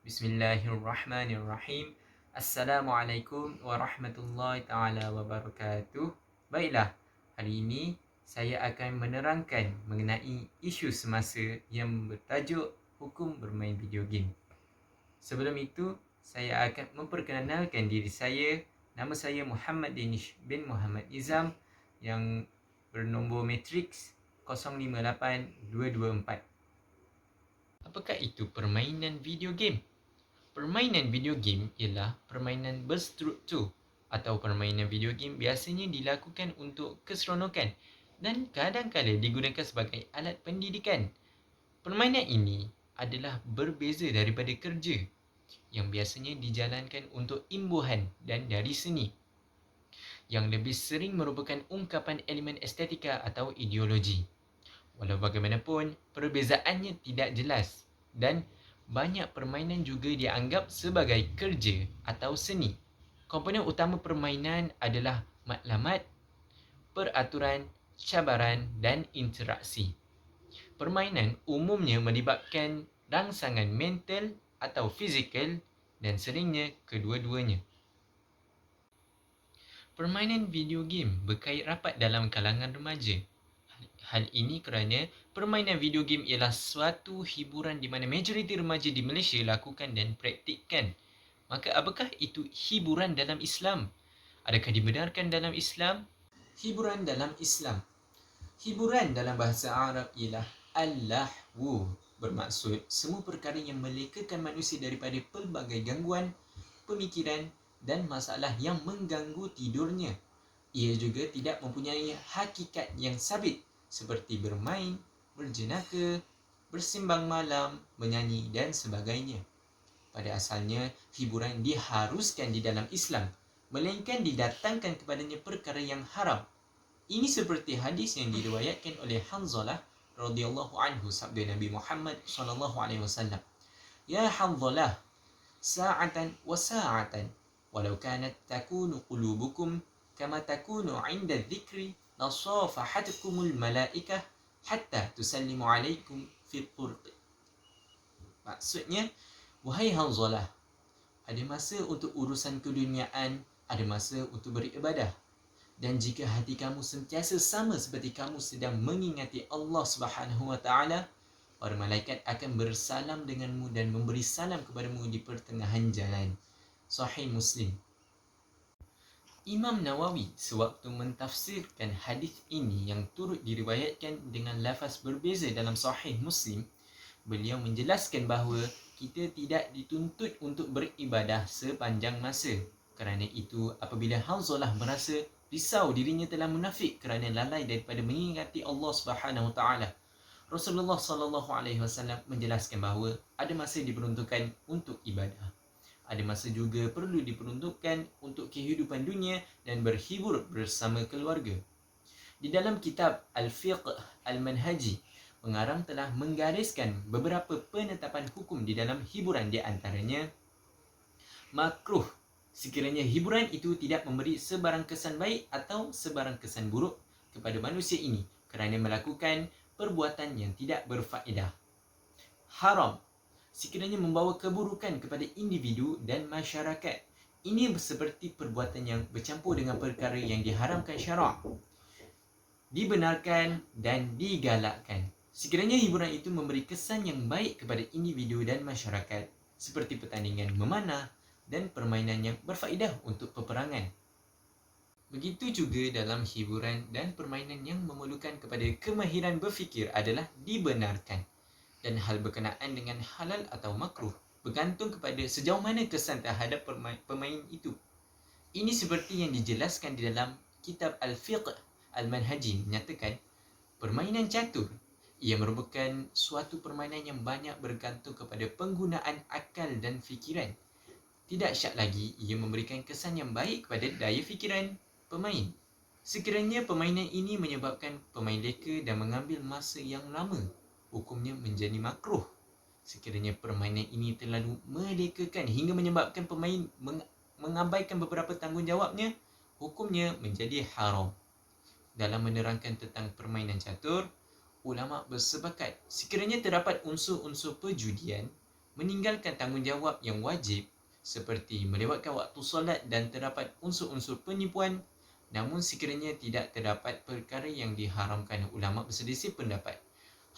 Bismillahirrahmanirrahim. Assalamualaikum warahmatullahi taala wabarakatuh. Baiklah, hari ini saya akan menerangkan mengenai isu semasa yang bertajuk hukum bermain video game. Sebelum itu, saya akan memperkenalkan diri saya. Nama saya Muhammad Danish bin Muhammad Izam yang bernombor matriks 058224. Apakah itu permainan video game? Permainan video game ialah permainan berstruktur atau permainan video game biasanya dilakukan untuk keseronokan dan kadang-kadang digunakan sebagai alat pendidikan. Permainan ini adalah berbeza daripada kerja yang biasanya dijalankan untuk imbuhan dan dari seni yang lebih sering merupakan ungkapan elemen estetika atau ideologi. Walau bagaimanapun, perbezaannya tidak jelas dan banyak permainan juga dianggap sebagai kerja atau seni. Komponen utama permainan adalah matlamat, peraturan, cabaran dan interaksi. Permainan umumnya melibatkan rangsangan mental atau fizikal dan seringnya kedua-duanya. Permainan video game berkait rapat dalam kalangan remaja. Hal ini kerana permainan video game ialah suatu hiburan di mana majoriti remaja di Malaysia lakukan dan praktikkan. Maka apakah itu hiburan dalam Islam? Adakah dibenarkan dalam Islam? Hiburan dalam Islam. Hiburan dalam bahasa Arab ialah al-lahwu, bermaksud semua perkara yang melekakan manusia daripada pelbagai gangguan, pemikiran dan masalah yang mengganggu tidurnya. Ia juga tidak mempunyai hakikat yang sabit seperti bermain, berjenaka, bersimbang malam, menyanyi dan sebagainya. Pada asalnya, hiburan diharuskan di dalam Islam, melainkan didatangkan kepadanya perkara yang haram. Ini seperti hadis yang diriwayatkan oleh Hanzalah radhiyallahu anhu, sabda Nabi Muhammad sallallahu alaihi wasallam. Ya Hanzalah, sa'atan wa sa'atan, walau kanat takunu qulubukum kama takunu 'inda dzikri lasafahatkumul malaikah hatta tusallimu alaikum fi turq. Maksudnya, wahai Hanzalah, ada masa untuk urusan keduniaan, ada masa untuk beribadah. Dan jika hati kamu sentiasa sama seperti kamu sedang mengingati Allah Subhanahu wa taala, para malaikat akan bersalam denganmu dan memberi salam kepadamu di pertengahan jalan. Sahih Muslim. Imam Nawawi sewaktu mentafsirkan hadis ini yang turut diriwayatkan dengan lafaz berbeza dalam Sahih Muslim, beliau menjelaskan bahawa kita tidak dituntut untuk beribadah sepanjang masa. Kerana itu, apabila Hanzalah merasa risau dirinya telah munafik kerana lalai daripada mengingati Allah Subhanahu Wa Taala, Rasulullah sallallahu alaihi wasallam menjelaskan bahawa ada masa diperuntukkan untuk ibadah. Ada masa juga perlu diperuntukkan untuk kehidupan dunia dan berhibur bersama keluarga. Di dalam kitab Al-Fiqh Al-Manhaji, pengarang telah menggariskan beberapa penetapan hukum di dalam hiburan, di antaranya makruh sekiranya hiburan itu tidak memberi sebarang kesan baik atau sebarang kesan buruk kepada manusia ini kerana melakukan perbuatan yang tidak berfaedah. Haram sekiranya membawa keburukan kepada individu dan masyarakat. Ini seperti perbuatan yang bercampur dengan perkara yang diharamkan syarak, dibenarkan dan digalakkan. Sekiranya hiburan itu memberi kesan yang baik kepada individu dan masyarakat, seperti pertandingan memanah dan permainan yang berfaedah untuk peperangan. Begitu juga dalam hiburan dan permainan yang memerlukan kepada kemahiran berfikir adalah dibenarkan. Dan hal berkenaan dengan halal atau makruh bergantung kepada sejauh mana kesan terhadap pemain itu. Ini seperti yang dijelaskan di dalam kitab Al-Fiqh Al-Manhaji, menyatakan permainan catur ia merupakan suatu permainan yang banyak bergantung kepada penggunaan akal dan fikiran. Tidak syak lagi ia memberikan kesan yang baik kepada daya fikiran pemain. Sekiranya permainan ini menyebabkan pemain leka dan mengambil masa yang lama, hukumnya menjadi makruh. Sekiranya permainan ini terlalu melekakan hingga menyebabkan pemain mengabaikan beberapa tanggungjawabnya, hukumnya menjadi haram. Dalam menerangkan tentang permainan catur, ulama bersepakat sekiranya terdapat unsur-unsur perjudian, meninggalkan tanggungjawab yang wajib seperti melewatkan waktu solat dan terdapat unsur-unsur penipuan. Namun sekiranya tidak terdapat perkara yang diharamkan, ulama berselisih pendapat.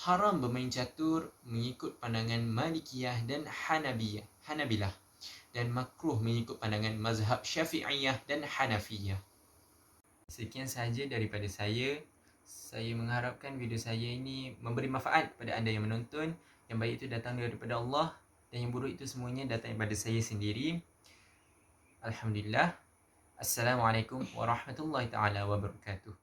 Haram bermain catur mengikut pandangan Malikiyah dan Hanabilah, dan makruh mengikut pandangan mazhab Syafi'iyah dan Hanafiyah. Sekian sahaja daripada saya. Saya mengharapkan video saya ini memberi manfaat kepada anda yang menonton. Yang baik itu datang daripada Allah dan yang buruk itu semuanya datang daripada saya sendiri. Alhamdulillah. Assalamualaikum warahmatullahi taala wabarakatuh.